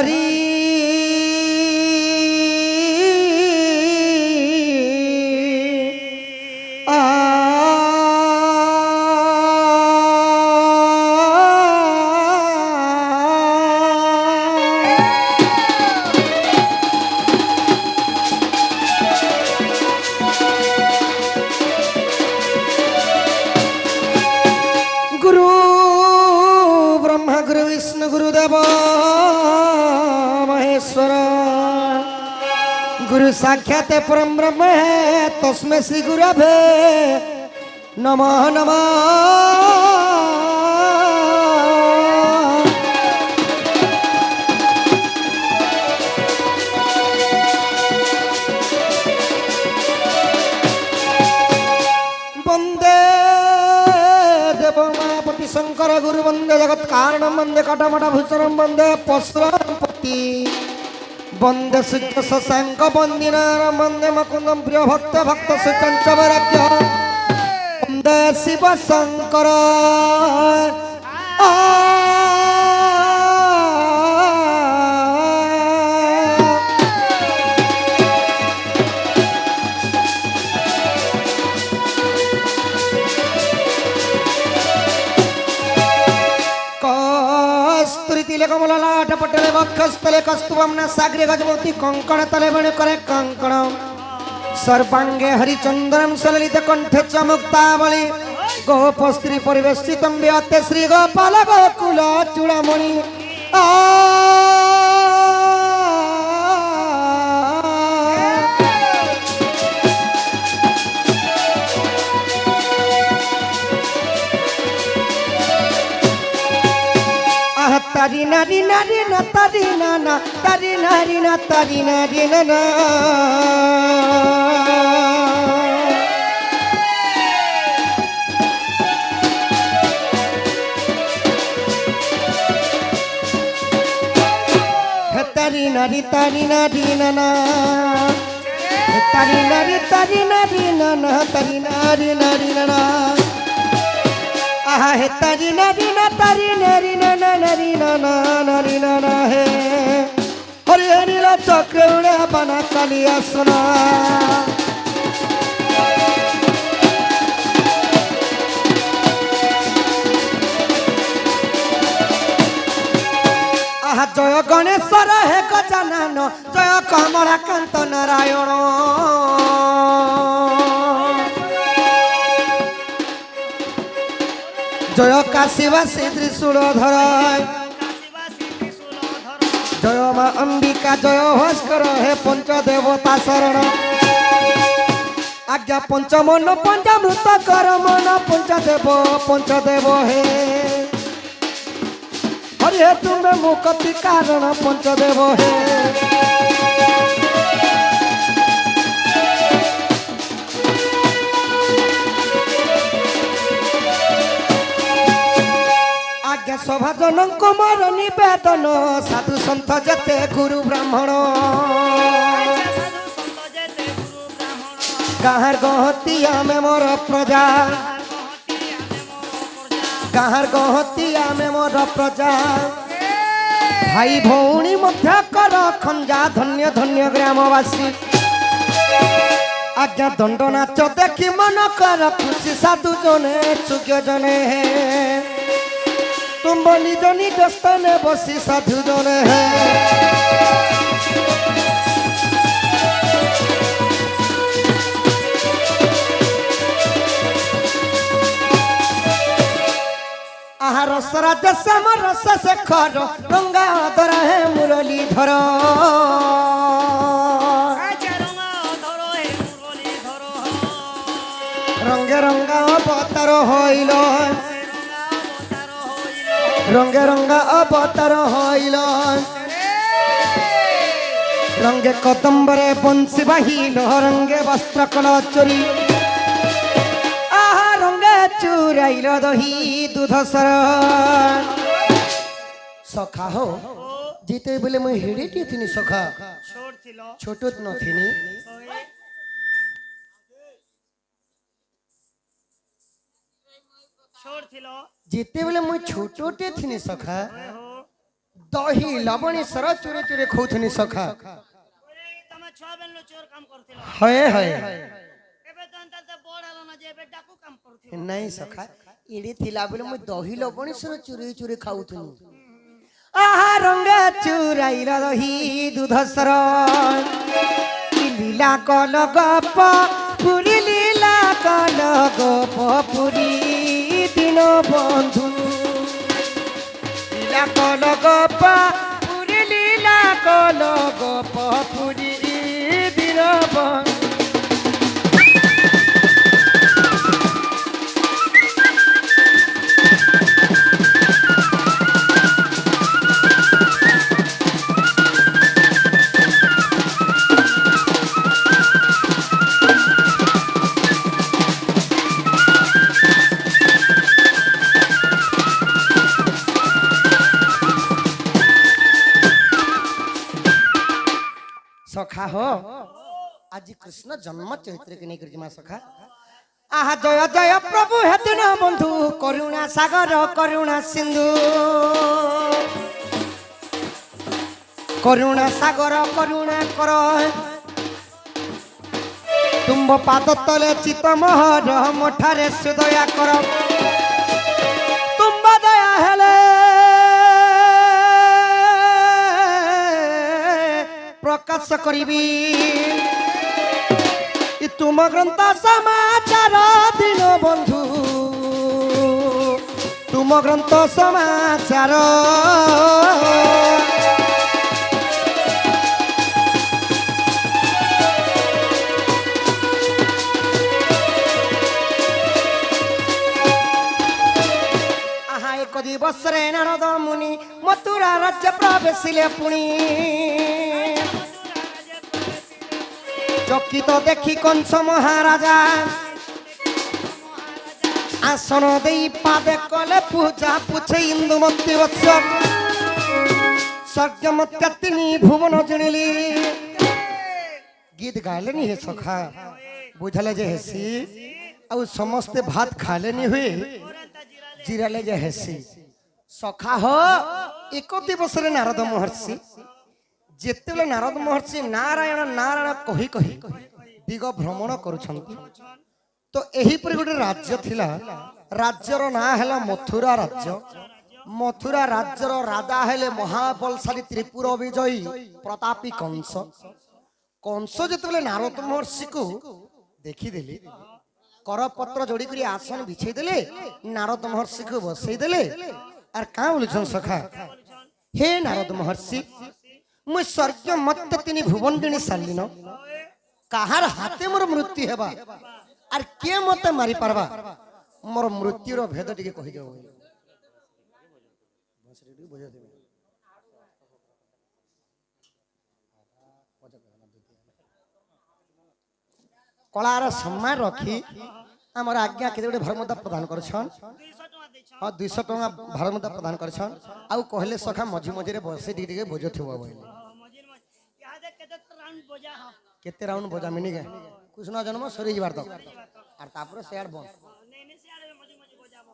हरि गुरु ब्रह्मा गुरु विष्णु गुरुदेव महेश्वर गुरु साक्षात परम ब्रह्म है तस्मै श्री गुरवे नमः नमः। वंदे देवमापति शंकर गुरु वंदे जगत कारणम वंदे कटमट भूषणम वंदे पशुपति वंदे सूर्य शशांक वंदिनारायण वंदे मुकुंदम प्रिय भक्त भक्त सुचंच वैराग्य वंदे शिव शंकर कमललाट पटले वक्षस्थले कस्तुभं न साग्रे गजमोती कंकण तले बण करे कंकण सर्वांगे हरिचंद्रम सललित कंठे च मुक्तावली गोप स्त्री परिवेष्टितं व्याते श्री गोपाल गोकुल चूड़ामणि तारी नारी नारी ना तारी नाना तारी नारी ना तारी नारी नाना तारी नारी नाना तारी नारी नाना तारी नारी नाना आहा है तारी नारी ना नारी नाना है हरि हरि ला चक्र उड़े बना कालिया सुना आहा जय गणेश्वर है गजानन जय कमलाकांत नारायण जय काशीवासी त्रिशूलधर जय माँ अंबिका जय भास्कर हे पंचदेवता शरण आज्ञा पंचमन पंचामृत कर मन पंचदेव हे हरि हे तुम्हें मुक्ति कारण पंचदेव हे सभा जनक मोर निवेदन साधु सन्थ जेते गुरु ब्राह्मण गाहर गहतिया में मोर प्रजा गाहर गहतिया में मोर प्रजा भाई भौणी मध्य कर खंजा धन्य धन्य ग्रामवासी आज्ञा दंड नाच देखी मन कर खुशी साधु जने सुज्ञ जने है तुम निज निज स्थाने बसी साधु जने है आहा रस राज श्याम रस शेखर गंगा धर है मुरलीधर रंगे रंगा अवतार हईल रंगे रंगा अवतार हईल रंगे कदम्बरे बंशी बाहिल रंगे वस्त्र कला चोरी आहा रंगे चुराइल दही दूध सर सखा हो जीते बोले मुझे हिड़े थी सखा छोट न थी जीते बोले मुझे छोटे थी सखा दही लवणी सर चुरे चुरे खाऊथनी सखा तमे छुआ बेलनो चोर काम करथिलो हय हय एबे तो अंतर ते बड़ हलो ना जे एबे डाकू काम करथिलो नहीं सखा इडी थिला बेले मु दही लवणी सर चुरे चुरे खाऊथनी आहा रंग चुराइल दही दूध सर लीला कल गप पुरी लीला कल गप पुरी दिन बंधु लीला कल गप पुरी लीला कल गप पुरी दिन बंधु सखा हो आज कृष्ण जन्म चरित्र के नहीं कर सखा आहा जय जय प्रभु हेतु न बंधु करुणा सागर करुणा सिंधु करुणा सागर करुणा कर तुम पाद तले चित मोहर मठारे सुदया कर तुम दया हेले प्रकाश करिबी तुम ग्रंथ समाचार दिन बंधु तुम ग्रंथ समाचार आहा एक दिवस रे नारद मुनि मथुरा राज्य प्रवेशिले पुणी चकित देखी कंस महाराजा आसन दे पादे कले पूजा पूछे इंदुमती वत्स स्वर्गमत्यातिनी भुवन जणिली गीत गायलेनी हे सखा बुझले जे हेसी आ समस्ते भात खालेनी हुए जिराले जे हेसी सखा हो एक दिवस रे नारद महर्षि जेतेले नारद महर्षि नारायण नारायण कही कही दिग भ्रमण करुछंती तो एही पर गोटे राज्य थिला राज्यर ना हैला मथुरा राज्य मथुरा राज्यर राजा हेले महाबलशाली त्रिपुर विजयी प्रतापी कंस कंस जेतेले नारद महर्षि को देखी देले करपत्र जोड़ी करी आसन बिछे देले नारद महर्षि को बसई देले आर का बोलछन सखा हे नारद महर्षि मु स्वर्ग मत तिनी भुवन दिनी सालिन काहार हाथे मोर मृत्यु हेबा आर के मते मारी परबा मोर मृत्युर भेद टिके कहि जाओ कलार सम्मान रखी हमर आज्ञा केते गोटे भरमता प्रदान करछन 200 टका दैछन हां 200 टका भरमता प्रदान करछन आउ कहले सखा मझी मझी रे बसे टिके बोझ थिबो बोले मजिर मज यादे केते राउंड बजा ह केते राउंड बोझा मिनी के कृष्ण जन्म सरी जबार तक आर तापर शेयर बन नहीं से आरे मजी मजी बजाबो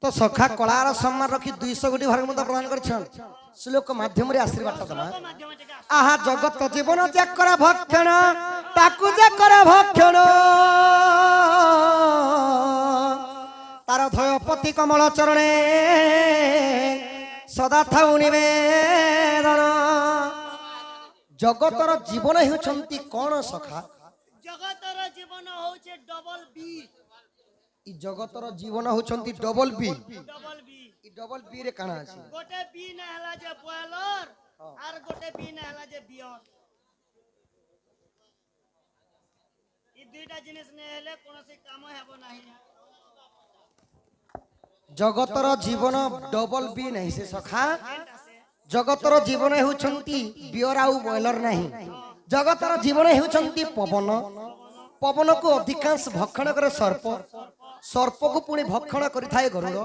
तो सखा कलार सम्मान रखी 200 कोटी भरमता प्रदान करछन श्लोक माध्यम रे आशीर्वाद दमा माध्यम टिका आहा जगत जीवन जाकर भक्षण ताकू जाकर भक्षण तार धयपति कमल चरणे सदा थाउ निवेदन जगतर जीवन हेउछंती कोन सखा जगतर जीवन होचे डबल बी ई जगतर जीवन हेउछंती डबल बी ई डबल बी रे काना अछि गोटे बी ना हला जे बॉयलर आर गोटे बी ना हला जे बियर ई दुईटा जिनिस ने हेले कोनोसी काम हेबो नाही जगतर जीवन डबल बी नहीं से सखा जगतर जीवन हेउछंती बियर आउ बॉयलर नहीं जगतर जीवन हेउछंती पवन पवन को अधिकांश भक्षण करे सर्प सर्प को पुणी भक्षण करिथाए गरुड़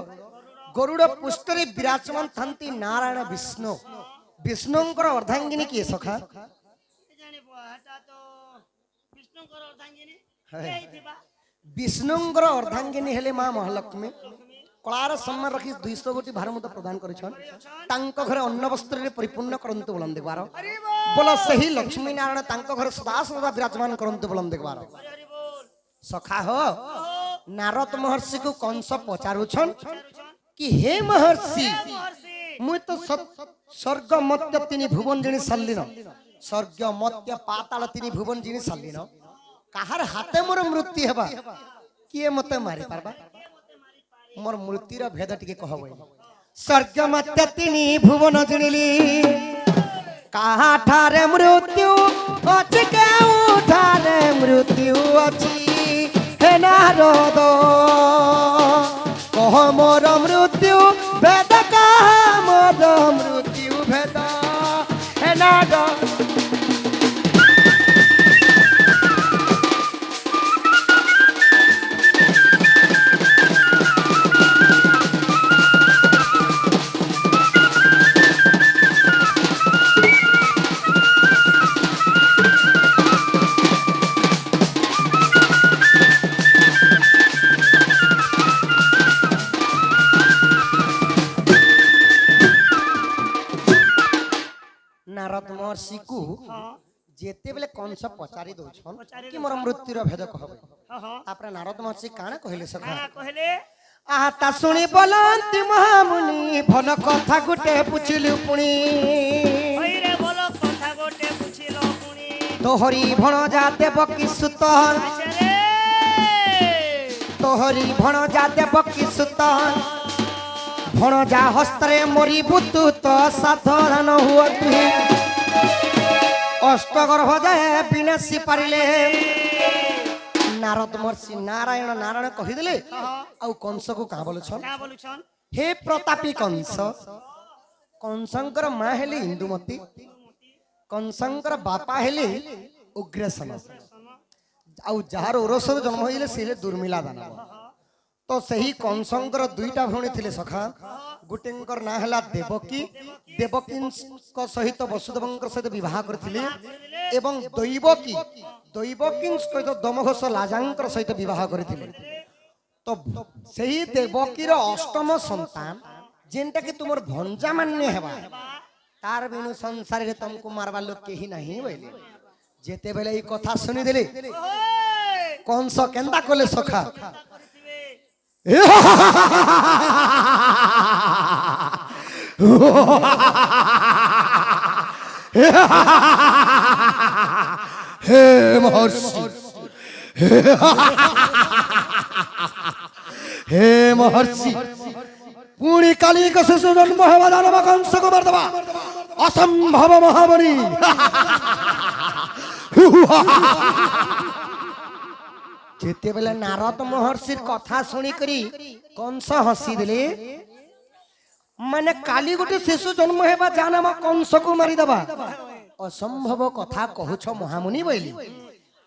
गरुड़ पुष्टरे विराजमान थांती नारायण विष्णु विष्णुंकर अर्धांगिनी किए सखा जानि हटा तो विष्णुकर अर्धांगिनी है। केही थिबा विष्णुंकर अर्धांगिनी हेले मां महालक्ष्मी कलार सम्मान रखी 200 गोटी भार मत प्रदान करिछन तांको घरे अन्न वस्त्र रे परिपूर्ण करंतु बोलन देखबार बोला सही लक्ष्मी नारायण तांको घरे सदा सदा विराजमान करंतु बोलन देखबार सखा हो नारद महर्षि को कंस पचारुछन कि हे महर्षि मुई तो स्वर्ग मत्य तिनी भुवन जिनी सालिन स्वर्ग मत्य पाताल तिनी भुवन जिनी सालिन काहार हाथे मोर मृत्यु हेबा किए मते मारि पारबा मोर मृत्युर भेद टिके कहबै स्वर्ग मत्य तिनी भुवन जिनिली काहाठारे मृत्यु अछि केउठारे मृत्यु अछि हे नारद कह मोर मृत्यु भेद कह मोर मृत्यु भेद हे नारद नारद महर्षि को जेते बेले कंस पचारि दउछन कि मोर मृत्युर भेद कहबे आपरे नारद महर्षि काना कहले सखा कहले आहा ता सुनी बोलंती महामुनि भन कथा गुटे पुछिलु पुणी ओइरे बोलो कथा गोटे पुछिलो पुणी तोहरी भण जा देवकी सुतन आचरे तोहरी भण जा देवकी सुतन भण जा हस्तरे मोरी बुतु तो साधारण हुआ तुही अष्टगर्भ जाए विनाशी पारिले नारद महर्षि नारायण नारायण कहिदेले आउ कंस को का बोलछन का बोलुछन हे प्रतापी कंस कंसंकर मां हेली इंदुमती कंसंकर बापा हेली उग्रसेन आउ जार ओरसर जन्म होइले से दुर्मिला दानव तो सही कंसंकर दुईटा भौणी थिले सखा गुटेंकर ना हला देवकी देवकी सहित वसुदेवंकर सहित विवाह करथिले एवं दैवकी दैवकी सहित दमघोष लाजांकर सहित विवाह करथिले तो सही देवकीर अष्टम संतान जेनटा कि तुमर भंजा मान्य हेबा तार बिनु संसार रे तुमको मारबा लोक केही नहीं बोले जेते बेले ई कथा सुनि देले कंस केंदा कोले सखा हे महर्षि हे महर्षि पुणी काली का शिशु जन्म हेबा दानव कंस को मार देबा असंभव महाबली जेते बेले नारद महर्षिर कथा सुनी करी कंस हसी देले माने काली गोटे शिशु जन्म हेबा जानम कंस को मारी देबा असंभव कथा कहूछ महामुनि बोली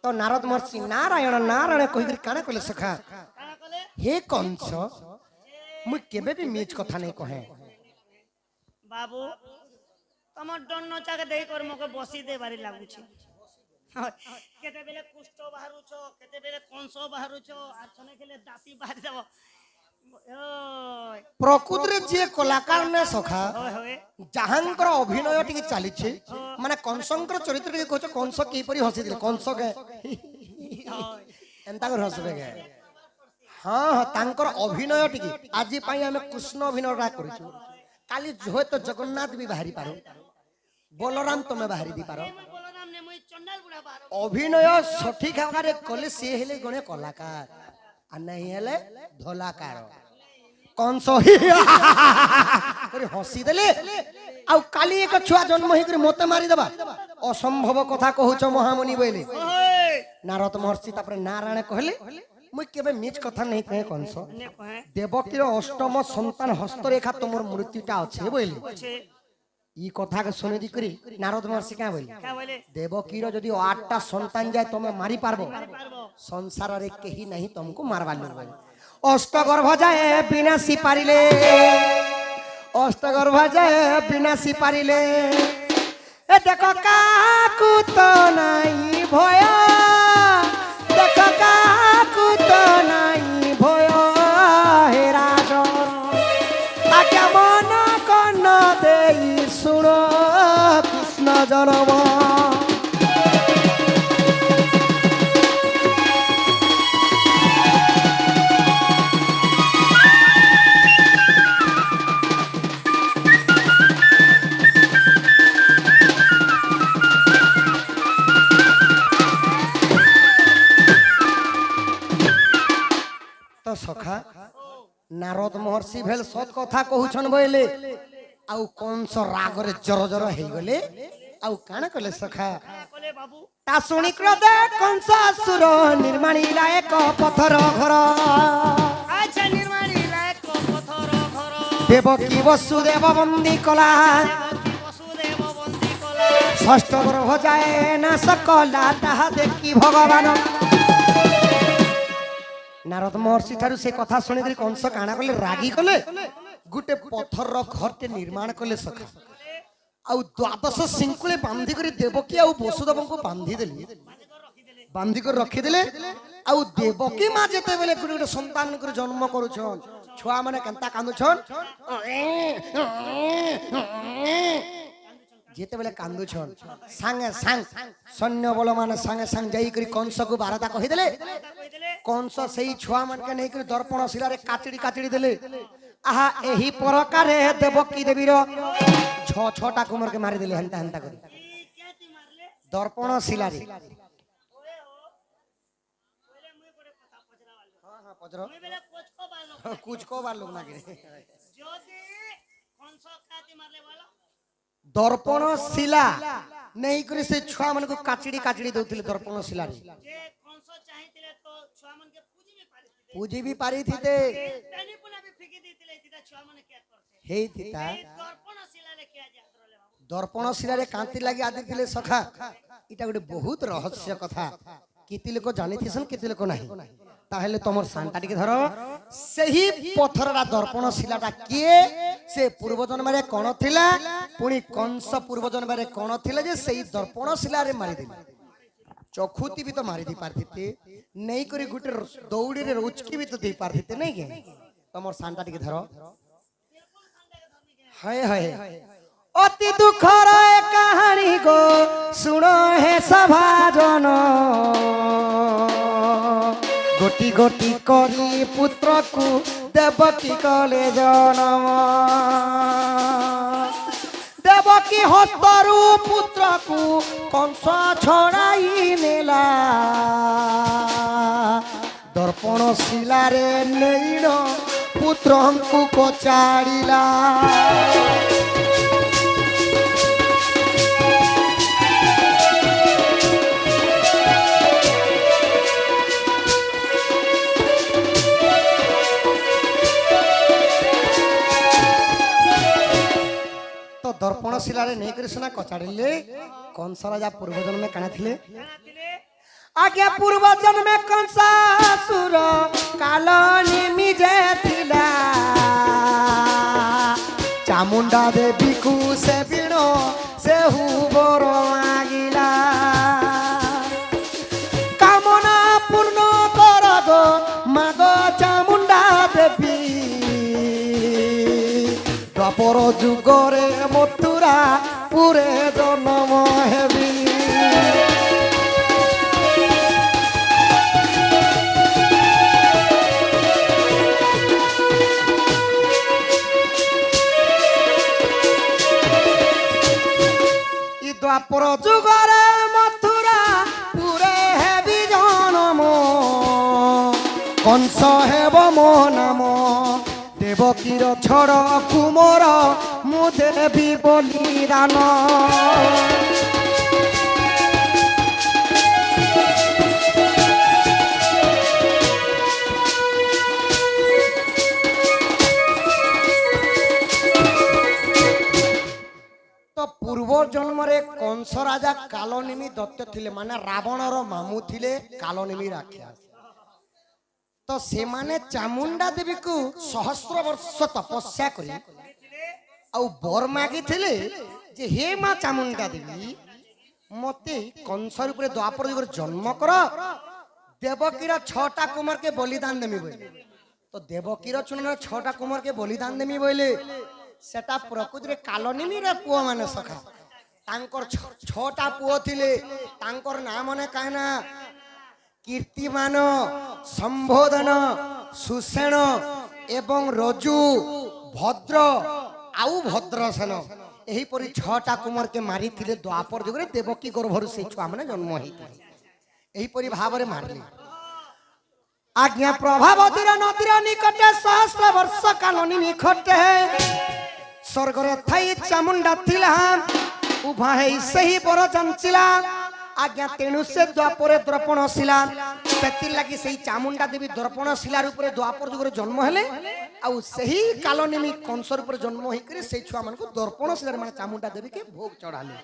तो नारद महर्षि नारायण नारायण कहि काना कहले सखा हे कंस मु केबे भी मीच कथा नहीं कहे बाबू तमर डन्न चाके देई कर मके बसी दे बारी लागुछि केते बेले कुष्ठ बाहरुछ केते बेले कंस बाहरुछ आर छने खेले दाती बाहरी देबो प्रकृति जे कलाकार ने सखा होय होय जहांकर अभिनय टिके चली छे माने कंसंकर चरित्र टिके कहछ कंस की परी हसी दिले कंस के एंता कर हसबे के हां हां तांकर अभिनय टिके आजि पई हमें कृष्ण अभिनयटा करिछु काली होय तो जगन्नाथ भी बाहरी पारो बलराम तमे बाहरी दी पारो बलराम ने मुई चंडाल बुढ़ा बाहर अभिनय सठिक आकारे कले से हेले गणे कलाकार आ नहीं हेले धलाकार कंस हसी देले आउ काली एक छुआ जन्म होई मते मारी देबा असंभव कथा कहूछ महामुनि बोले नारद महर्षि तापर नारायण कहले मुई केबे मीच कथा नहीं कहे कंस ने कहे देवकीर अष्टम संतान हस्तरेखा तुमर मृत्युटा अच्छे बोले छे ई कथा के सुनि दी करी नारद महर्षि का बोले का बोले देवकीर जदि 8टा संतान जाय तमे मारी पारबो पारबो संसार रे केही नहीं तुमको मारबा लोग अष्टगर्भ जाए विनाशी पारिले अष्टगर्भ जाए विनाशी पारिले ए देखो काकू तो नहीं भय देखो काकू तो नहीं भय हे राजन জনম। তো সখা নারদ মহর্ষি ভেল সৎ কথা কহুছন বইলে আউ কংস রাগরে জর জর ହେଇଗଲେ ଆଉ କାଣା କଲେ ସଖା কলে বাবু ତା ଶୁଣି କ୍ରୋଧେ କଂସ ଅସୁର ନିର୍ମାଣିଲା ଏକ ପଥର ଘର। আচ্ছা নির্মাণী লায়ক পথর ঘর ଦେବକୀ ବସୁଦେବ ବନ୍ଦୀ କଲା বসুদেব বন্দী কলা ଷଷ୍ଠ ଗର୍ଭ ଯାଏ ନାଶ କଲା ତାହା ଦେଖି ଭଗବାନ। ନାରଦ ମହର୍ଷି ଠାରୁ ସେ କଥା ଶୁଣିକରି କଂସ କାଣା କଲେ ରାଗି କଲେ ଗୋଟେ ପଥରର ଘରଟେ ନିର୍ମାଣ କଲେ ସଖା। ଆଉ ଦ୍ୱାଦଶ ଶିଙ୍କୁଳେ ବାନ୍ଧି କରି ଦେବକୀ ଆଉ ବସୁଦେବଙ୍କୁ ବାନ୍ଧି କରି ରଖିଦେଲେ। ଆଉ ଦେବକୀ ମା ଯେତେବେଳେ ଗୋଟେ ଗୋଟେ ସନ୍ତାନକୁ ଜନ୍ମ କରୁଛନ୍ ଛୁଆ ମାନେ କେନ୍ତା କାନ୍ଦୁଛନ୍ ଯେତେବେଳେ କାନ୍ଦୁଛନ୍ ସାଙ୍ଗେ ସାଙ୍ଗ ସୈନ୍ୟ ବଳ ମାନେ ସାଙ୍ଗେ ସାଙ୍ଗ ଯାଇକରି କଂସକୁ ବାରତା କହିଦେଲେ। କଂସ ସେଇ ଛୁଆ ମାନକେ ନେଇକରି ଦର୍ପଣ ଶିଳାରେ କାଚିଡି କାଚିଡି ଦେଲେ। ଆହା ଏହି ପ୍ରକାରେ ଦେବକୀ ଦେବୀର ଛଅଟା କୁମାରକେ ମାରିଦେଲେ ହେନ୍ତା ହେନ୍ତା କରି ଦର୍ପଣ ଶିଳାରେ। ଦର୍ପଣ ଶିଳା ନେଇକରି ସେ ଛୁଆ ମାନଙ୍କୁ କାଚିଡି କାଚିଡି ଦଉଥିଲେ ଦର୍ପଣ ଶିଳାରେ। ପୂଜି ବି ପାରିଥିତେ ହେଇଥିତା ଦର୍ପଣ ଶିଳାରେ କାନ୍ତି ଲାଗି ଆଦି ଥିଲେ ସଖା। ଏଟା ଗୋଟେ ବହୁତ ରହସ୍ୟ କଥା, କେତେ ଲୋକ ଜାଣିଥିସନ୍ କେତେ ଲୋକ ନାହିଁ। ତାହେଲେ ତମର ସାନ୍ଟା ଟିକେ ଧର ସେହି ପଥରଟା ଦର୍ପଣ ଶିଳାଟା କିଏ, ସେ ପୂର୍ବ ଜନ୍ମରେ କଣ ଥିଲା, ପୁଣି କଂସ ପୂର୍ବ ଜନ୍ମରେ କଣ ଥିଲା ଯେ ସେଇ ଦର୍ପଣ ଶିଳାରେ ମାରିଦେଲେ। ଚକ୍ଷୁତି ବି ତ ମାରି ଦେଇ ପାରିଥିତେ, ନେଇକରି ଗୋଟେ ଦୌଡ଼ିରେ ଉଚକି ବି ତ ଦେଇ ପାରିଥିତେ ନାଇଁ କି। ତମର ସାନ୍ଟା ଟିକେ ଧର। ହାୟ ହାୟ অতি দুঃখর এ কাহানি গো শুণ হে সভাজন। গোটি গোটি করি পুত্রকু দেবকী কলে জনম। দেবকী হস্তরু পুত্রকু কংস ছড়াই নেলা। দর্পণ শিলারে নেইন পুত্রଙ୍କୁ কচাড়িলা। দর্পণ শিলারে নেইকরি সিনা কচাড়িলে কংস রাজা পূর্ব জন্মে কানা ଥିଲେ আজ্ঞা পূর্ব জন্মে কংসাসুর কাল নিমিজে ଥିଲା। চামুন্ডা দেবীକୁ ସେ ବିଣ ସେ হুবর মাগিলা। কামনা পূর্ণ কর গো মাগ চামুন্ডা দেবী। দ্বাপর যুগরে মথুরা পুরে জন্ম হেবি। দ্বাপর যুগরে মথুরা পুরে হেবি জনম। কংস হেব মো নাম। দেবকীর ছড় কুমর মু দেবী বলিদান। তো পূর্ব জন্মরে কংস রাজা কালনেমি দত্ত ଥିଲେ, মানে রাবণর মামু ଥିଲେ কালনেমি রাক্ষস। তো সেমানে চামুন্ডা দেবীକୁ সহস্র বর্ষ তপস্যা করে ଆଉ বর মাগিଥିଲେ যে হে মা চামুন্ডা দেবী মতে কংস রূপে দ্বাপর যুগরে জন্ম কর, দেবকীর 6টা কুমারকে বলিদান দেমি বলে। তো দেবকীর 6টা কুমারকে বলিদান দেমি বলে সেটা প্রকৃতিরে কালনেমির পুଅ মানে সখা। ତାଙ୍କର ଛଅଟା ପୁଅ ଥିଲେ ତାଙ୍କର ନାଁ ମନେ କାହନା କୀର୍ତ୍ତିମାନ ସମ୍ବୋଧନ ସୁଷେଣ ଏବଂ ରଜୁ ଭଦ୍ର ଆଉ ଭଦ୍ରସେନ ଏହିପରି ଛଅଟା କୁମାରକେ ମାରିଥିଲେ ଦ୍ୱାପର ଯୁଗରେ ଦେବକୀ ଗର୍ଭରୁ ସେଇ ଛୁଆମାନେ ଜନ୍ମ ହେଇଥିଲେ ଏହିପରି ଭାବରେ ମାରିଲେ आज्ञा प्रभावतीर नदीर निकटे सहस्र वर्ष कालोनी निकटे स्वर्गरे थाई चामुंडा थिला उभा है सही बर जांचिला आज्ञा तेणु से द्वापरे दर्पण शिला सेति लागि सही चामुंडा देवी दर्पण शिला रूपरे द्वापर जुगरे जन्म हेले आ सही कालोनी कंस रूपरे जन्म होई करे सही छुआ मन को दर्पण शिला माने चामुंडा देवी के भोग चढ़ाले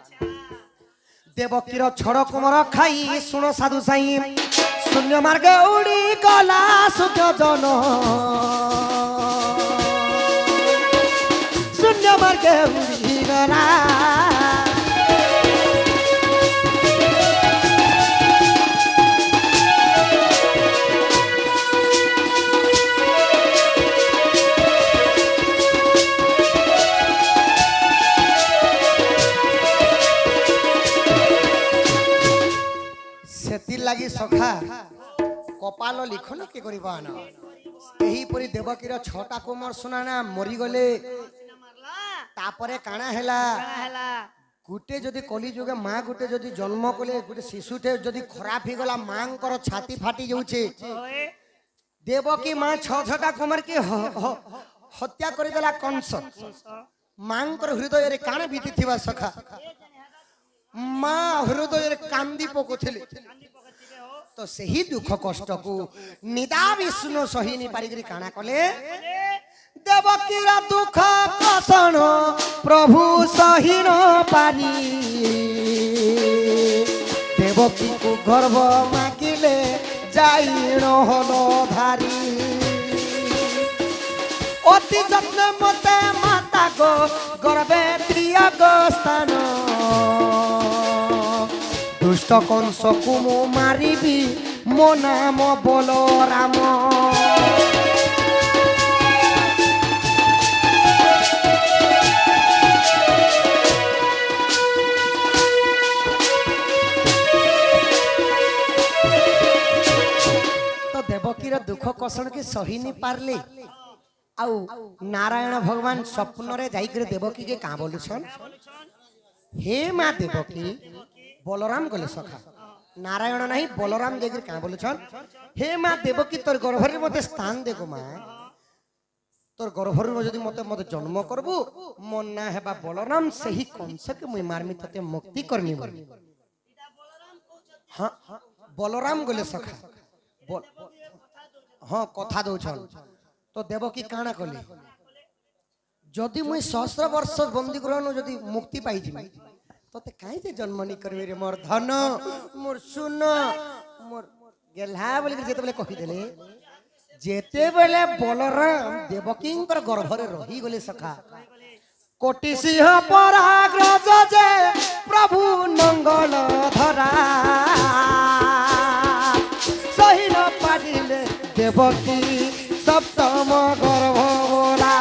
देवकीर छड़ कुमर खाई सुनो साधु साई शून्य मार्गे उड़ी गला सुख जन शून्य मार्गे उड़ी गला लगी सखा कपाल लिखन के करिबाना एही परी देवकीर छटा कुमार सुनाना मरी गले तापरे काना हैला गुटे जदि कली जुगे मां गुटे जदि जन्म कले गुटे शिशुटे जदि खराब ही गला मांकर छाती फाटी जाउछे देवकी मां छटा कुमार के हत्या करि देला कंस मांकर हृदय रे काना बीती थिबा सखा मां हृदय रे कांदी पकोथिले तो सही दुख कष्ट को निदा विष्णु सही पारिक काना कले देवकीर दुख कषण प्रभु सही न पारी देवकी को गर्भ मागिले जाई न हलो धारी अति जत्न मते माता को गर्भे प्रिय गोस्तान दुष्ट कंस को मो मारिबी मो नाम बलराम तो देवकीर दुख कषण के सही नहीं पारले आउ नारायण भगवान स्वप्न रे जाई करे देवकी के का बोलुछन हे मां देवकी बलराम गले सखा नारायण नहीं बलराम देकर क्या बोले हे माँ देवकी तोर गर्भर मते स्थान दे गो माँ तोर गर्भर जदि मते मते जन्म करबू मन ना हेबा बलराम सही कंस के मुई मारमी तते मुक्ति करनी बोली हाँ बलराम गले सखा हाँ कथा दौछन तो देवकी काना कली जदि मुई सहस्र वर्ष बंदी ग्रहण जदि मुक्ति पाई जिमी तोते काई जे जन्म नहीं करबे रे मोर धन मोर सुन मोर गेला बोली जेते बेले कहि देले जेते बेले बलराम देवकींकर गर्भ रे रही गले सखा कोटि सिंह पराग्रज जे प्रभु मंगल धरा सही न पारिले देवकी सप्तम गर्भ बोला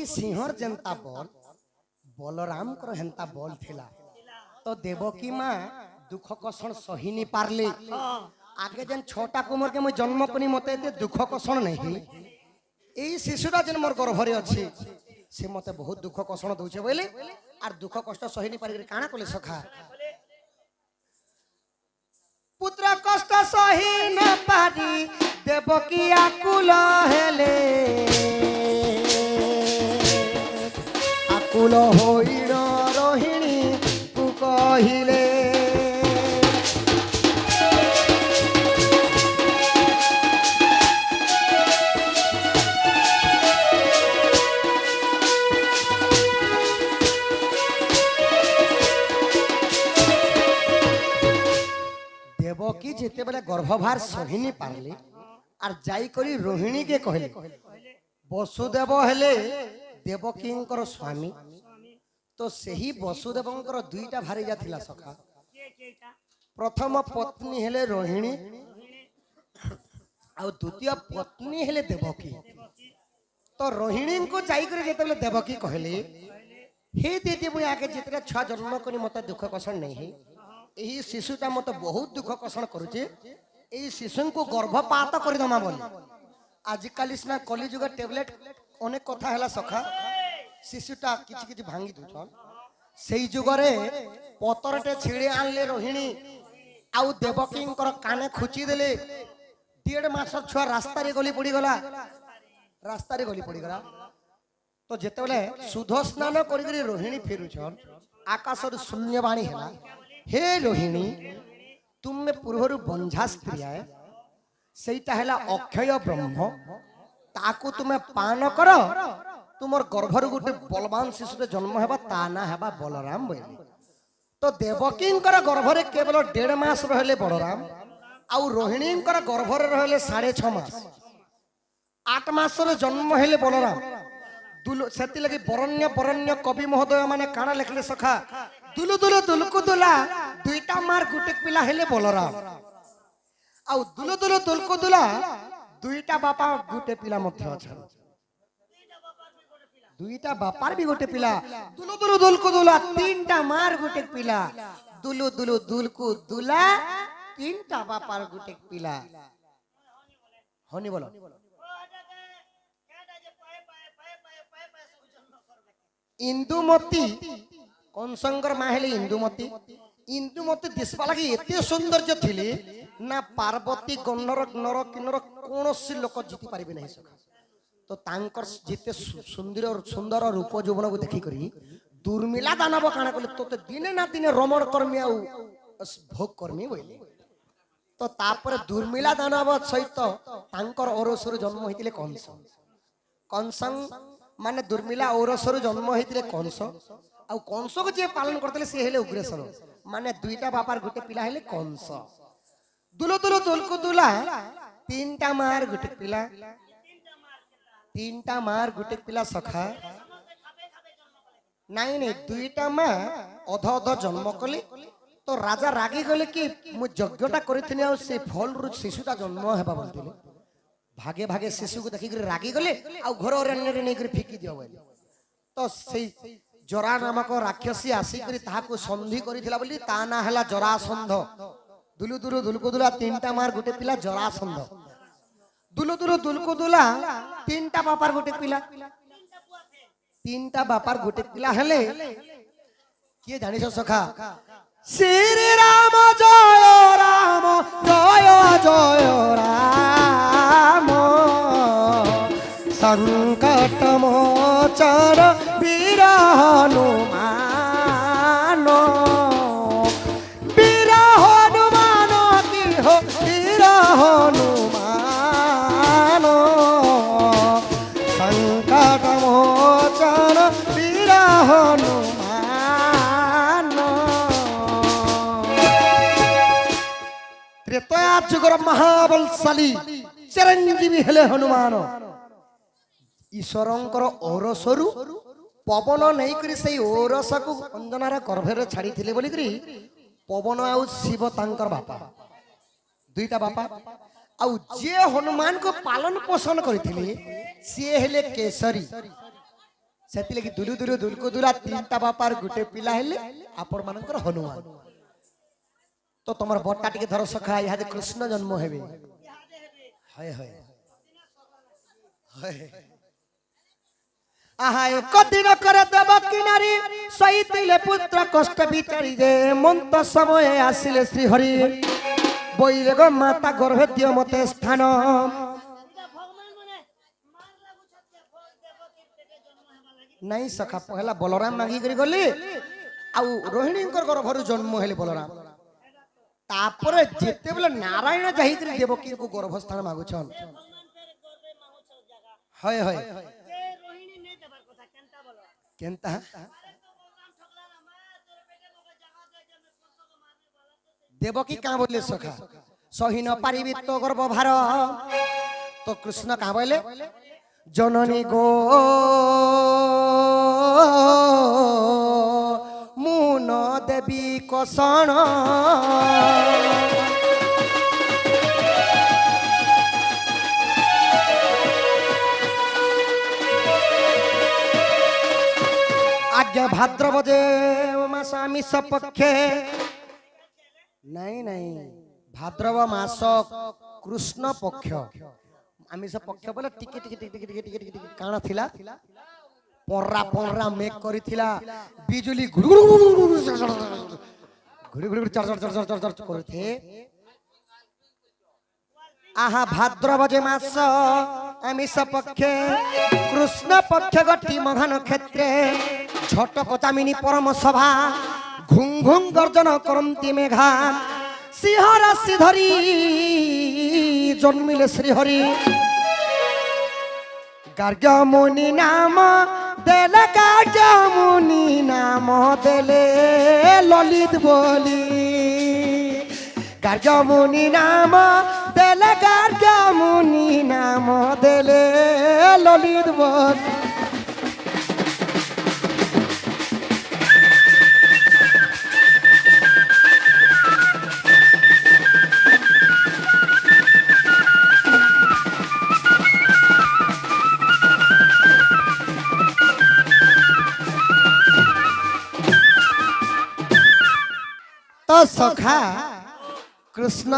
सिंहर जनता बल बलराम कर हेंता बल थिला तो देवकी माँ दुख कषण सही नहीं पारले आगे जन छोटा कुमार के मैं जन्म कनी मते दुख कषण नहीं एई शिशुरा जन मोर गर्भरे अछि से मते बहुत दुख कषण दउछे बोले आर दुख कष्ट सही नहीं पारि काना कोले सखा पुत्र कष्ट सही न पारी देवकी आकुल हेले कुल होइण रोहिणी तू कहिले देवकी जेते যেতেবেলে গর্ভভার সহিনি পারলে আর যাই করি রোহিণী কে কহিলে বসুদেব হেলে দেবকীঙ্কর স্বামী তো ସେହି ବସୁଦେବଙ୍କର ଦୁଇଟା ଭାରିଜା ଥିଲା ସଖା ପ୍ରଥମ ପତ୍ନୀ ହେଲେ ରୋହିଣୀ ଆଉ ଦ୍ୱିତୀୟ ପତ୍ନୀ ହେଲେ ଦେବକୀ ତ ରୋହିଣୀଙ୍କୁ ଯାଇକରି ଯେତେବେଳେ ଦେବକୀ କହିଲେ हे दीदी मुझे आगे जितने छुआ जन्म करी मत दुख कषण नहीं यही शिशुटा मत बहुत दुख कषण करुचे यही शिशु को गर्भपात करदमा बोली आजिकल सिना कलिजुग टेबलेट अनेक कथा है सखा शिशुटा किछि किछि भांगी दूछन सेई जुगरे पतरटे छिड़ी आनले रोहिणी आउ देवकींकर काने खुची देले 1.5 मास छुआ रास्ता रे गली पड़ी गला तो जेतेबेले सुध स्नान करी रोहिणी फेरुछन आकाश शून्यवाणी है हे रोहिणी तुम्हें पूर्वर बंझा स्त्री है सेटा है अक्षय ब्रह्म ताकू तुम्हें पान कर तुमर गर्भर गोटे बलवान शिशु जन्म है ता ना है बलराम बोली तो देवकी गर्भरे केवल 1.5 मास रहे बलराम आउ रोहिणी गर्भरे रहे 6.5 मास 8 मास जन्म है बलराम से लगी बरण्य बरण्य कवि महोदय माने काना लिखले सखा दुलु दुलु दुलकु दुला दुईटा मार गुटे पिला हेले बलराम आउ दुलु दुलु दुलकु दुला दुईटा बापा गुटे पिला मध्य अछन दुईटा बापार भी गुटे पिला दुलु दुलु दुलकु दुला तीनटा मार गुटे पिला दुलु दुलु दुलकु दुला तीनटा बापार गुटे पिला हनी बोलो इंदुमती कंसंकर माँ हेले इंदुमती दिशा लगी एत सौंदर्य थिले ना पार्वती गन्नर नर किन्नर कौन लोक जीति पारे नहीं सका तो तांकर जिते सुंदर रूप यौवन को देखिक दुर्मिला दानव काना कले तो दिने ना दिने रमण कर्मी आउ भोग कर्मी बोले तो तापर दुर्मिला दानव सहित तांकर औरसर जन्म होइतिले कंस माने दुर्मिला औरसर जन्म होइतिले कंस आउ कंस को जे पालन करते सी हेले उग्रेसर माने दुईटा बापार गुटे पिला हेले कंस दुलो दुलो दुलको दुला तीनटा मार गुटे पिला सखा नहीं नहीं दुईटा माँ अध अध जन्म कले तो राजा रागी गले कि मु यज्ञटा करिथिनी आ से फल रु शिशुटा जन्म हेबा बोलथिले भागे भागे शिशु को देखिक रागी गले आ घर अरण्य रे नेकर फिकी दियो बोले तो से जरा नामक राक्षसी आसी करी ताहाको संधि करिथिला बोली ता ना हला जरासंध दुलु दुलु दुलको दुला तीनटा मार गुटे पिला जरासंध दुलु दुलु दुलको दुला तीनटा बापार गुटे पिला तीनटा बापार गुटे पिला हेले किए जानिस सखा श्री राम जय राम जय जय राम संकट मोचन वीर हनुमान की हो वीर हनुमान संकट मोचन वीर हनुमान त्रेतया जुगर महाबलशाली चिरंजीवी हेले हनुमान ईश्वरंकर औरसरु पवन नहीं करी से औरस को अंजनार गर्भे छाड़ी थिले बोली करी पवन आउ शिव तांकर बापा दुईटा बापा आउ जे हनुमान को पालन पोषण करथिले से हेले केसरी सेति लगी दुलु दुलु दुलको दुला तीनटा बापार गुटे पिला हेले आपण मानकर हनुमान तो तमर बट्टा टिके धर सखा इहादे कृष्ण जन्म हेबे हाय हाय हाय आहा एक दिन करे देवकी नारी सहितिले पुत्र कष्ट बिचारी जे मंत समय आसिले श्री हरि बोइले गो माता गर्भे दियो मते स्थान नहीं सखा पहला बलराम मांगी करी गली आउ रोहिणी गर्भरु जन्म हेले बलराम तापरे जेते बेले नारायण जाहि करी देवकी को गर्भस्थान मागुछन हाय हाय केनता देवकी का बोले सखा সহি ন পারিবি তো গর্ব ভার তো কৃষ্ণ কা বলে জননী গো মুন দেবী কষণ আজ্ঞা ভাদ্রব যে মাস আমিষ পক্ষে নাই নাই ভাদ্রব মাস কৃষ্ণ পক্ষ আমিষ পক্ষ বলে টিকে টিকে টিকে টিকে টিকে টিকে টিকে কাଣା থিলা পর্রা পর্রা মেঘ করিথিলা বিজুলি ঘুড়ি ঘুড়ি চর চর চর চর চর করতে আহা ভাদ্রব যে মাস আমিষ পক্ষে কৃষ্ণ পক্ষে গটি মহান ক্ষেত্রে ছোট কচামিনী পরম সভা ঘুং ঘুং গর্জন করন্তি মেঘা সিংহরা শ্রীধরি জন্মিলে শ্রীহরি গার্গমুনি নাম দেলে গার্গমুনি নাম দেলে ললিত বলি গার্গমুনি নাম দেলে গার্গমুনি নাম দেলে ললিত বলি तो सखा कृष्ण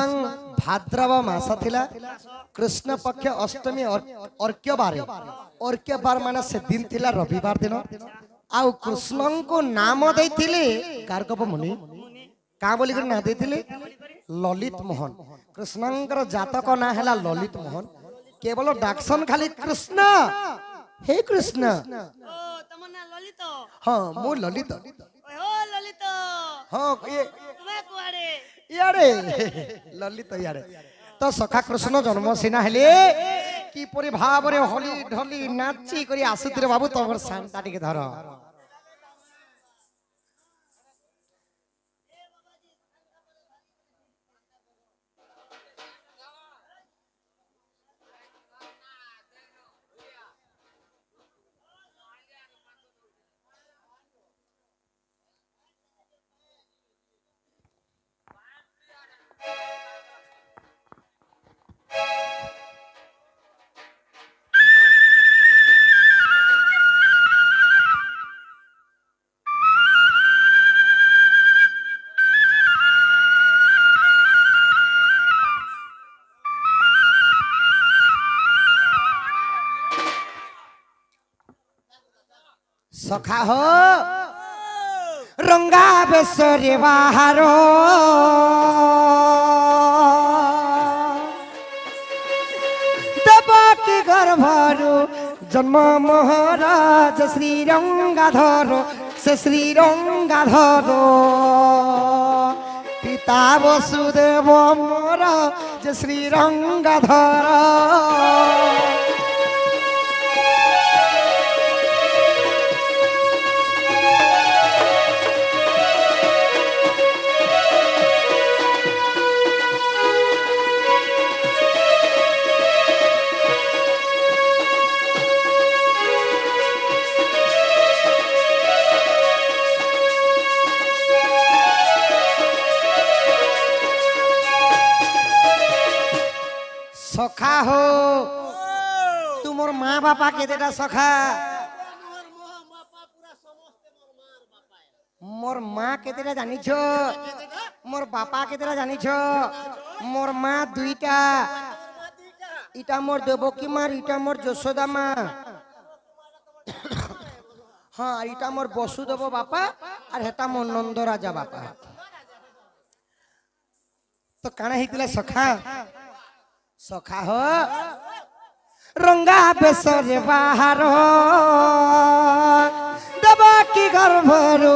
भाद्रव मास थिला कृष्ण पक्ष अष्टमी अर्क्य बार माने से दिन थिला रविवार दिन आउ कृष्ण को नाम देथिले कारकप मुनि का बोली कर ना देथिले ललित मोहन कृष्णंकर जातक ना हैला ललित मोहन केवल डाक्सन खाली कृष्ण हे कृष्ण ओ तमन्ना ललित हां मो ललित ओ ललित हां ये तुम्हें कुआड़े यारे ललित यारे तो सखा कृष्ण जन्म सिना हेले की परि भाव रे होली ढली नाची करी आसुतिर बाबू तमर शांता टिके धर सखा हो रंगा बेसरे बाहरो देवकी गर्भरु जन्म महाराज श्री रंगाधर से श्री रंगाधर पिता वसुदेव मोर जे श्री रंगाधर सखा हो तुमर माँ बापा केतेटा सखा मोर माँ केतेटा जानिछ मोर बापा केतेटा जानिछ मोर माँ दुईटा इटा मोर देवकी माँ इटा मोर यशोदा माँ हाँ इटा मोर वसुदेव बापा और हेटा मोर नंद राजा बापा तो काना हितला सखा सखा हो रंगा बेसरे बाहर देवकी गर्भरु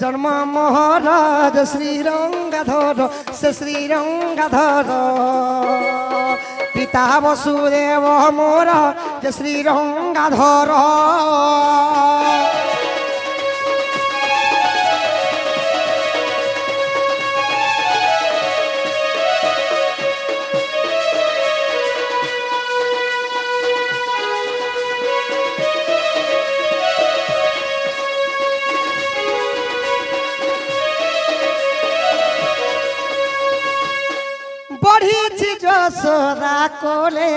जन्म महाराज श्री रंगाधर से श्री रंगाधर पिता वसुदेव मोर जे श्री रंगाधर যশোদা কোলে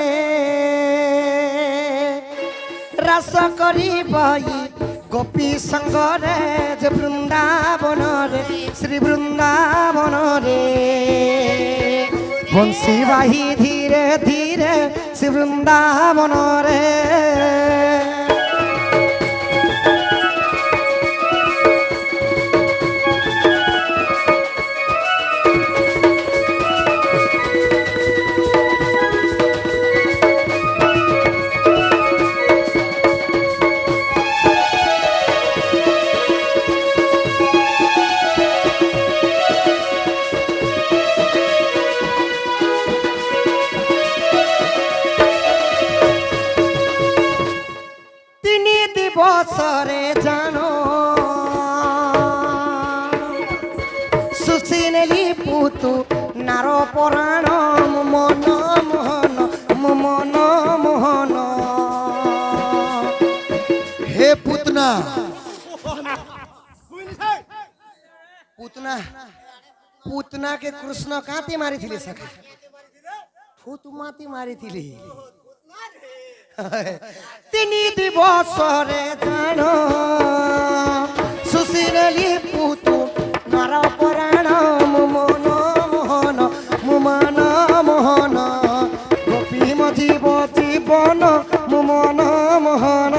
রাস করিবই গোপী সঙ্গরে যে বৃন্দাবনরে শ্রী বৃন্দাবনরে বংশী বাহি ধীরে ধীরে শ্রী বৃন্দাবনরে বছরে জানো সুসিনেলি পুতু নার পরাণ মন মোহন মন মোহন হে পুতনা পুতনা পুতনা के कृष्ण काती मारी थी सखा फुतुमाती मारी थी তিনি দিবসরে জানো সুসিনেলি পুতু নার পরাণ মন মোহন মন মোহন গোপী মধীব জীবন মন মোহন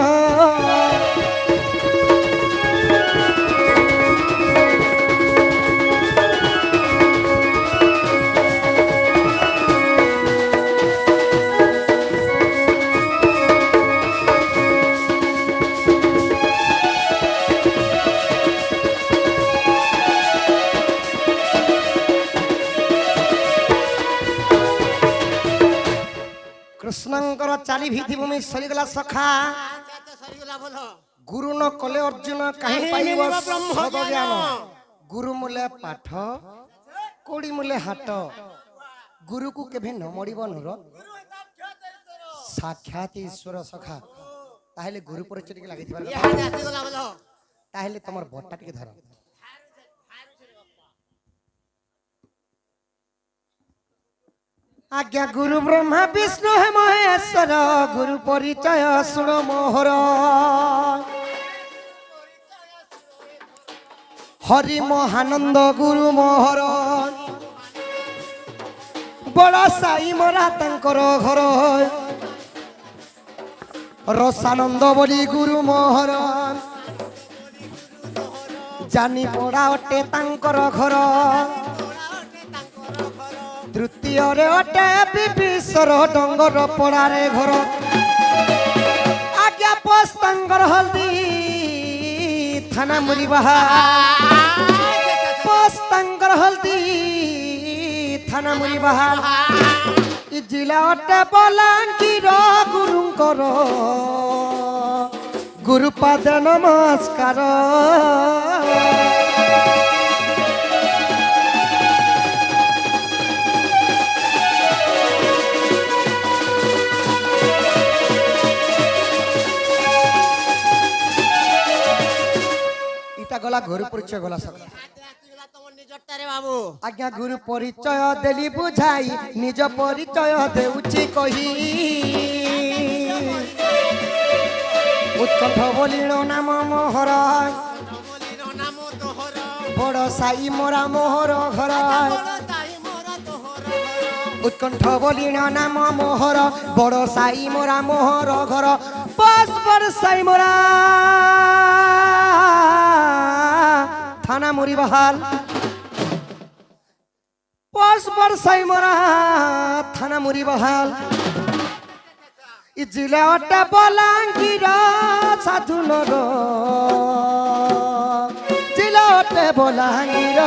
কৃষ্ণঙ্কর চালি ভিত্তিভূমি সরিগলা সখা গুরু ন কলে অর্জুন কাহি পাইব সদ জ্ঞান গুরু মূলে পাঠ কোড়ি মূলে হাট গুরুকু কেভে ন মরিব নর সাক্ষাৎ ঈশ্বর সখা তাহলে গুরু পরিচয় টিকে লাগিথিবার তাহলে তোমার বটটা টিকে ধর आज्ञा गुरु ब्रह्मा विष्णु है महेश्वर गुरु परिचय सुन मोहर हरि महानंद गुरु मोहर बड़ा साई मरा तंकर घर रसानंद बोली गुरु मोहर जानी पड़ा अटे तंकर घर तृतीय रे अटे विभीषर डंगर पड़ारे घर आज्ञा पोस्तंगर हल्दी थाना मुरी बहार पोस्तंगर हल्दी थाना मुरी बहार इ जिला अटे बलांगीर गुरुंकर गुरुपाद नमस्कार गला गुरु परिचय गला सब आज्ञा गुरु परिचय देली बुझाई निज परिचय देउची कही उत्कंठ बोलिण नाम मोहर बड़ साई मोरा मोहर घर उत्कंठ बोलिण नाम मोहर बड़ साई मोरा मोहर घर बस बड़ साई मोरा थाना मुरी बहाल बस बड़ साई मोरा थाना मुरी बहाल इ जिला अटे बलांगीर साधु नगर जिला अटे बलांगीर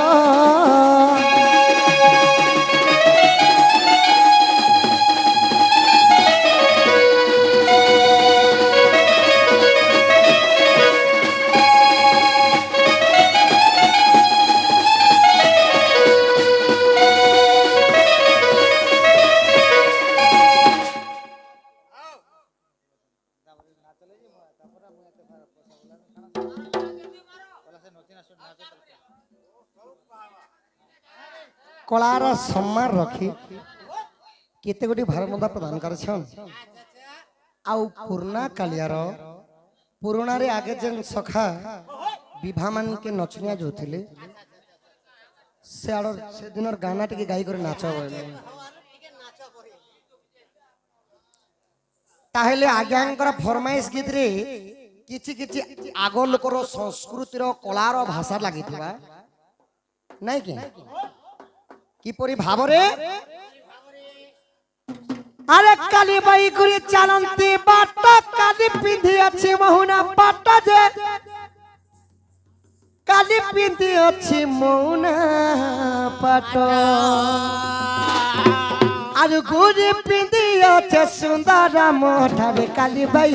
कलार सम्मान रखी କେତେ ଗୋଟି ଭାରମନ୍ଦା ପ୍ରଦାନ କରିଛନ୍ ଆଉ ପୁରୁଣା କାଳିଆର ପୁରୁଣାରେ ଆଗେ ଯେନ୍ ସଖା ବିଭା ମାନକେ ନଚନିଆ ଯୋଉଥିଲେ ସେ ଆଡ ସେଦିନର ଗାନା ଟିକେ ଗାଇ କରି ନାଚ ବୋଇଲେ ତାହେଲେ ଆଜ୍ଞାଙ୍କର ଫରମାଇଶ ଗୀତରେ କିଛି କିଛି ଆଗ ଲୋକର ସଂସ୍କୃତିର କଳାର ଭାଷା ଲାଗିଥିବା ନାଇଁ କି କିପରି ଭାବରେ আরে কালি বাই করে চালন্তি বাট কালি পিন্ধি আছে মহুনা বাট যে কালি পিন্ধি আছে মৌনা পাট আর গুড়ি পিন্ধি আছে সুন্দর মোঠারে কালি বাই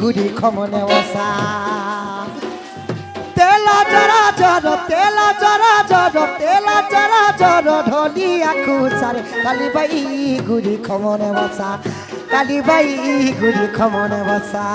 গুড়ি খমনে বসা তেলা জরা জর তেলা জরা জর তেলা জরা জর ঢলি আখু সারে কালি বাই গুড়ি খমনে বসা কালি বাই গুড়ি খমনে বসা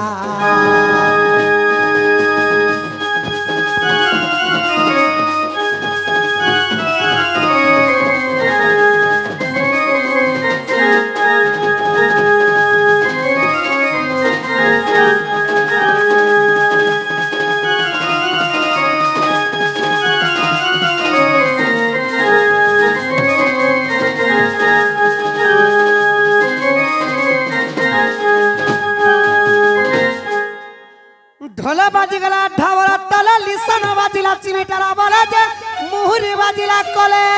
ঢোল বাজিগলা ঢাবরা তলে লিসন বাজিলা চিমিটারা বলে যে মুহুরি বাজিলা কলে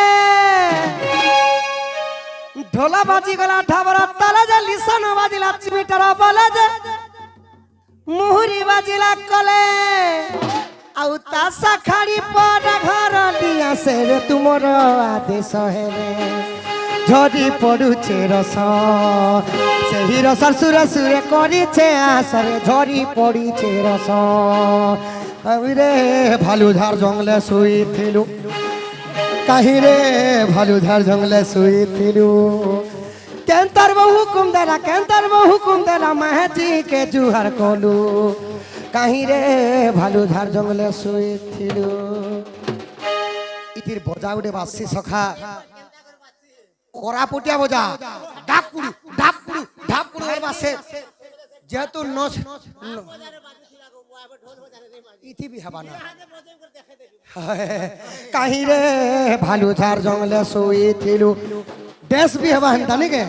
ঢোল বাজিগলা ঢাবরা তলে যে লিসন বাজিলা চিমিটারা বলে যে মুহুরি বাজিলা কলে আউ তাসা খাড়ি পড় ঘর লিয়া সে রে তুমর আদেশ হেলে ঝরি পড়ুছে রস সেই রসর সুরে সুরে করিছে আসরে ঝরি পড়িছে রস রে ভালুধার জঙ্গলে শুইছিলু কাহিরে ভালুধার জঙ্গলে শুইছিলু কেন্তর বহু হুকুম দেলা মাহাজি কে জুহার কলু কাহিরে ভালুধার জঙ্গলে শুইছিলু ইতির বজা উঠে বাসি সখা কোরাপুটিয়া বজা ডাকুড়ু ডাকুড়ু ডাকুড়ু বাসে যেহেতু নচ ইতি বি হবা না কাহিরে ভালুধার জঙ্গলে শুইছিলু দেশ বি হবা হেনতা নাকি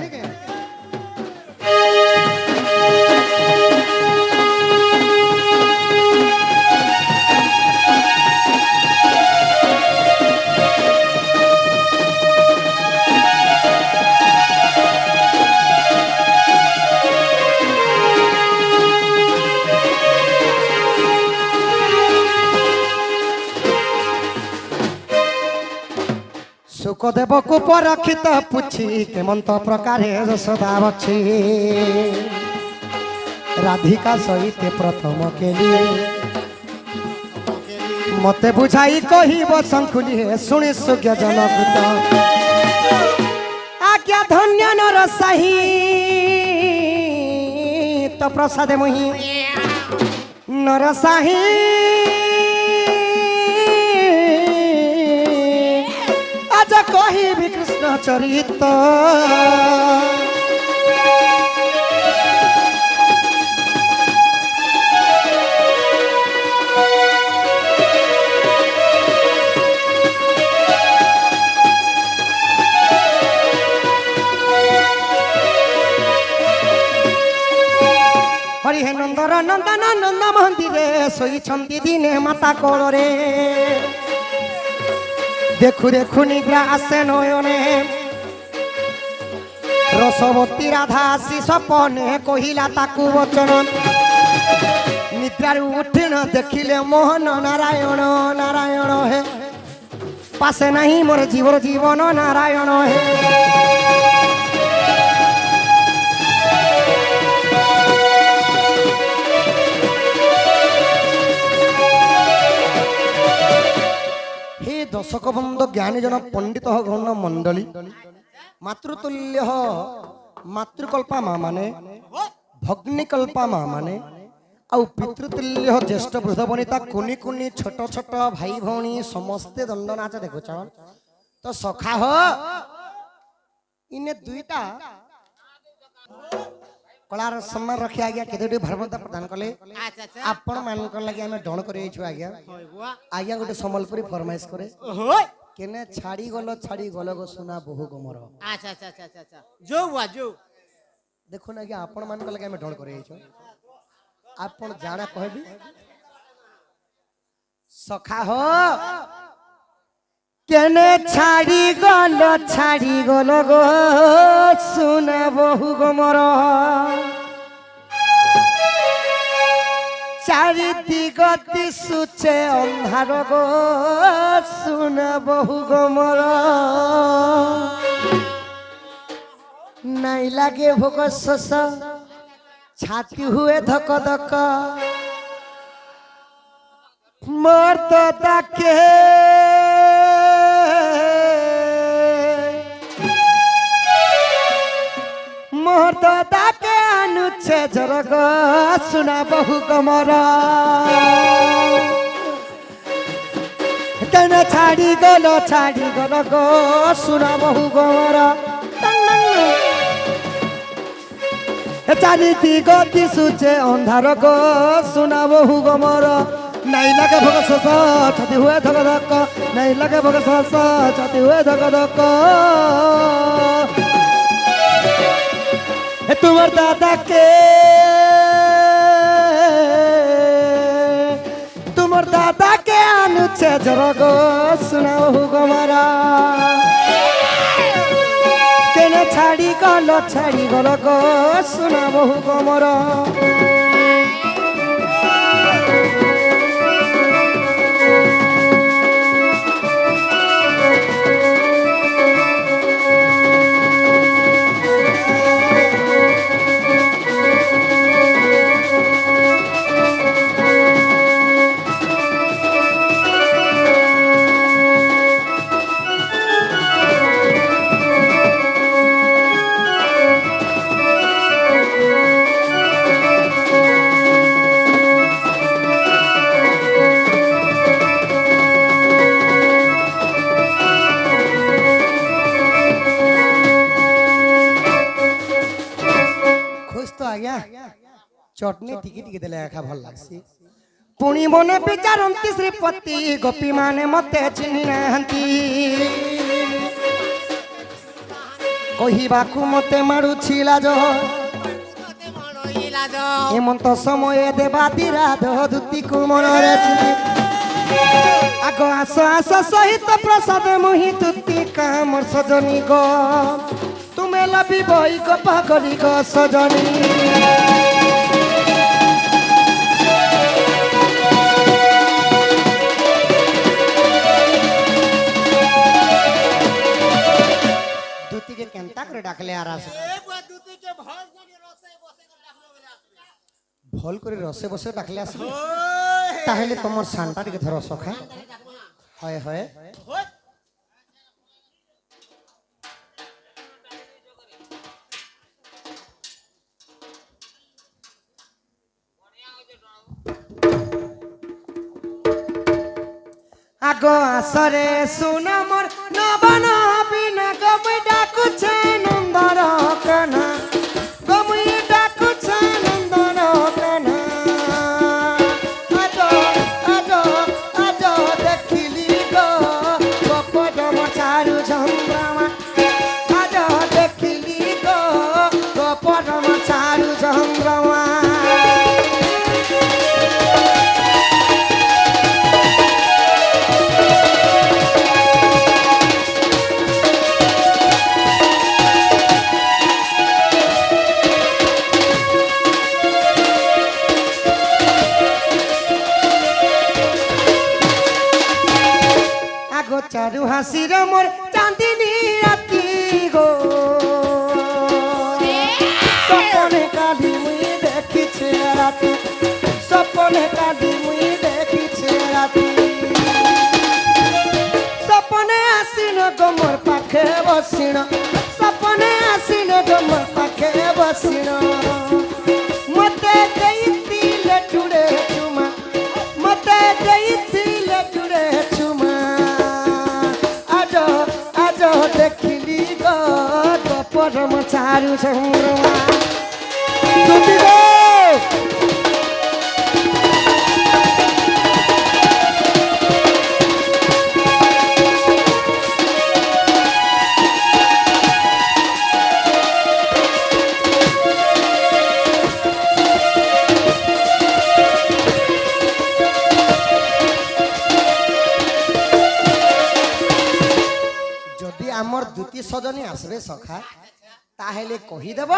সুখদেব কুপরক্ষিত পুছি কেমন্ত প্রকারে যশোদা বছি রাধিকা সহিতে প্রথম কেলি মতে বুঝাই কহিব শঙ্কুলি শুনি সুজ্ঞ জনকৃত আজ্ঞা ধন্য নর সাহি তো প্রসাদে মুহি নর সাহি আজ কহিবি কৃষ্ণ চরিত হরি হে নন্দর নন্দন নন্দ মন্দিরে শোইছন্তি দিনে মাতা কোଳରେ দেখু দেখু নিদ্রা আসে নয়নে রসবতী রাধা আসি স্বপনে কহিলা তাকু বচন নিদ্রার উঠিন দেখিলে মোহন নারায়ণ নারায়ণ হে পাশে নাহি মোর জীবর জীবন নারায়ণ হে দর্শক বন্ধু জ্ঞানীজন পণ্ডিত গণ মণ্ডলী মাতৃতুল্য মাতৃকল্পা মা মানে ভগ্নিকল্পা মা মানে ଆଉ ପିତୃତୁଲ୍ୟ ଜ୍ୟେଷ୍ଠ ବୃଦ୍ଧ ବନିତା କୁନି କୁନି ଛୋଟ ଛୋଟ ଭାଇ ଭଉଣୀ ସମସ୍ତେ ଦଣ୍ଡ ନାଚ ଦେଖୁଛ ତ ସଖା ହ ଇନେ ଦୁଇଟା कलार सम्मान रखी आज्ञा केतोटी भरमता प्रदान कले अच्छा अच्छा आपण मानक लागि आमे डण करे छु आज्ञा होय बुआ आज्ञा गोटे सम्बलपुरी फरमाइश करे होय केने छाड़ी गलो गो सुना बहु गमर अच्छा अच्छा अच्छा अच्छा अच्छा जो बुआ जो देखो ना आज्ञा आपण मानक लागि आमे डण करे छु आपण जाना कहबी सखा हो केने छाड़ी गलो गो सुना बहु गमर चारि दिगति सुचे अंधार गो सुना बहु गमर नाई लागे भोग शोष छाती हुए धक धक मोर तो ताके मोर तो ताके अनुच्छे जरग सुना बहु कमर तेने छाड़ी गलो गो सुना बहु कमर चारिती गति सुचे अंधार गो सुना बहु कमर नहीं लगे भोग शोष छाती हुए धक धक नहीं लगे भोग शोष छाती हुए धक धक तुम्हार दादा के अनुच्छे जरग सुनाओ गमरा केने छाड़ी गलो गो सुनाओ गमरा चटनी टिकी टिकी देले खा भल लागसी पुणी मने विचारंती श्रीपति गोपी माने मते चिन्हि नाहंती कहिबाकू मते मारू छिलाज हेमंत समय देवादी राध दूती को मनरे आगो आस आस सहित प्रसाद मोहि तुती कामर सजनी गो तुमे लबी बई गो पागली गो सजनी दूती के केंता करे डाकले आरास दूती के भल करे रसे बसे डाकले आस ताहले तमर सांटा टिके धर सखा हाय हाय आगो आसरे सुना मोर नबन बिना गमुई डाकुछे नंदर कना गमुई डाकुछे नंदर कना आजो आजो आजो देखिली गो गोपदम चारु चंद्रमा आजो देखिली गो गोपदम चारु चंद्रमा चारु हासी रे मोर चांदनी राती गो सपने काली मुई देखी छे राती सपने काली मुई देखी छे राती सपने आसीन गो मोर पाखे बसिन सपने आसीन गो मोर पाखे बसिन मते देईती लटुड़े चुमा मते देईती लटुड़े चुमा देखिली गो परम चारु चंद्रमा দুটি গো যদি আমার দুটি সজনী আসবে সখা তাহলে কহিদেব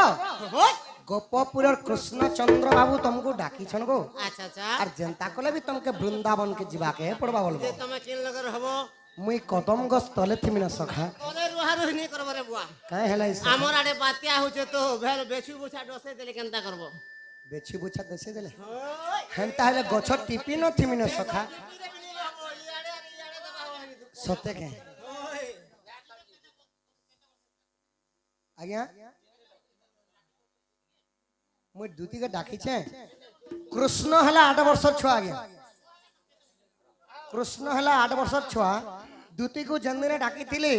গোপপুরের কৃষ্ণচন্দ্র বাবু তোমাকে ডাকিছন গো আচ্ছা আচ্ছা আর যেন্তা কলে বি তোমাকে বৃন্দাবনকে যাবাকে পড়বা বলবো তুমি কিন লগর হব মুই কদম গছ তলে থিমি না সখা তলে রুহা রুহিনি করবরে বুয়া কাই হেলাই আমার আড়ে বাতিয়া হচ্ছে তো ভেল বেছু বুছা ডসে দেলে কেনতা করব বেছি বুছা দেশে দেলে হেন্তা হেলে গছ টিপি ন থিমি না সখা সতে কে আজ্ঞা মুই দুটিকে ডাকিছে কৃষ্ণ হেলা 8 বর্ষর ছুয়া আজ্ঞা কৃষ্ণ হেলা 8 বর্ষর ছুয়া দুটিকে জন্মরে ডাকিଥିଲେ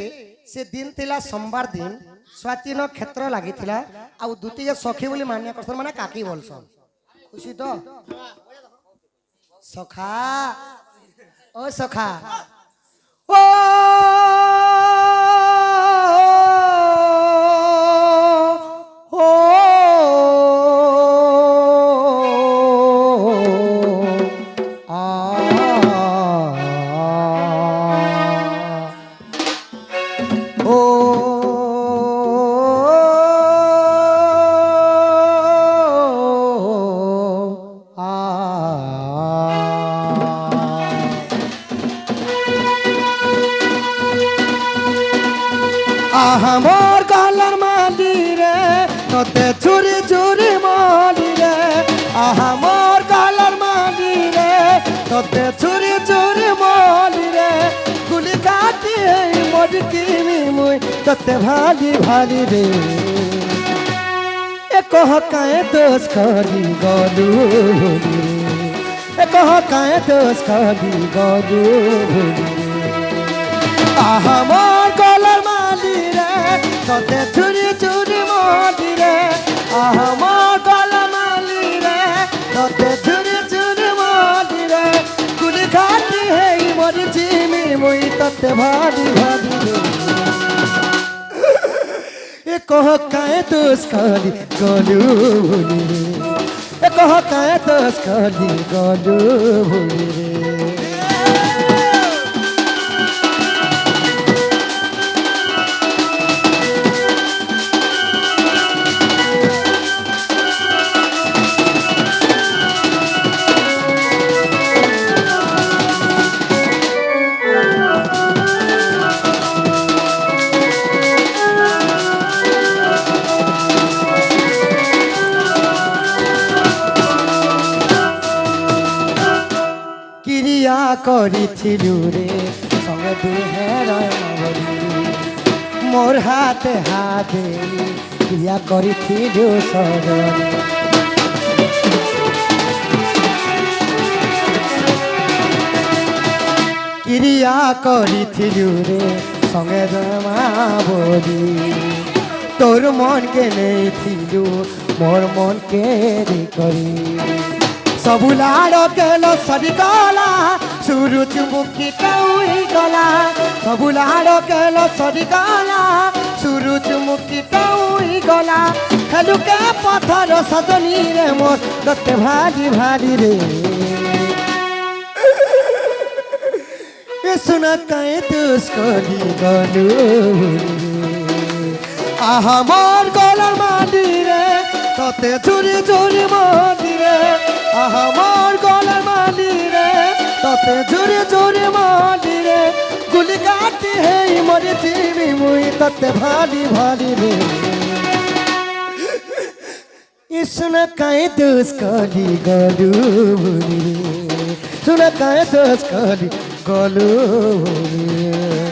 সে দিন ଥିଲା সোমবার দিন স্বাতি নক্ষত্র লাগিଥିଲା ଆଉ দুটিকে সখী বলি মান্য করছন মানে কাকি বলছন খুশি তো সখা ও সখা ও ও আমার গলার মালি রে তোতে চুরি চুরি মালি রে আমার গলার মালি রে তোতে চুরি চুরি মালি রে গুলি কাটি মরি কিমি মুই তোতে ভালি ভালি রে এ কহ কায়ে দোষ করি গলু ভুলি রে এ কহ কায়ে দোষ করি গলু ভুলি রে আমার গলার মালি রে তোতে চুরি চুরি মালি রে আমার গলার মালি রে তোতে চুরি চুরি মালি রে গুলি খাটি হেই মরি চিমি মুই তোতে ভালি ভালি রে এ কহ কায়ে দোষ করি গলু ভুলি রে এ কহ কায়ে দোষ করি গলু ভুলি রে ক্রিয়া করিছিলু রে সঙ্গে দুহের বলি মোর হাতে হাতে ক্রিয়া করিছিলু সজনী ক্রিয়া করিছিলু রে সঙ্গে জমা বলি তোর মনকে নেইছিলু মোর মনকে রে করি सबु लाड़ केलो सरी गला सूरज मुखी टउई गला सबु लाड़ केलो सरी गला सूरज मुखी टउई गला हेलु के पथर सजनी रे मोर दत्ते भारी भारी रे ए सुना काए दोष कली गलु आहा मोर गलार माली रे तते चुरी चुरी माली रे आहा मोर गलार माली रे तते चुरी चुरी माली रे गुली काटी है मरी जीवी मुई तते भाली भाली रे इसुना काए दोष कली गलु रे सुना काए दोष कली गलु रे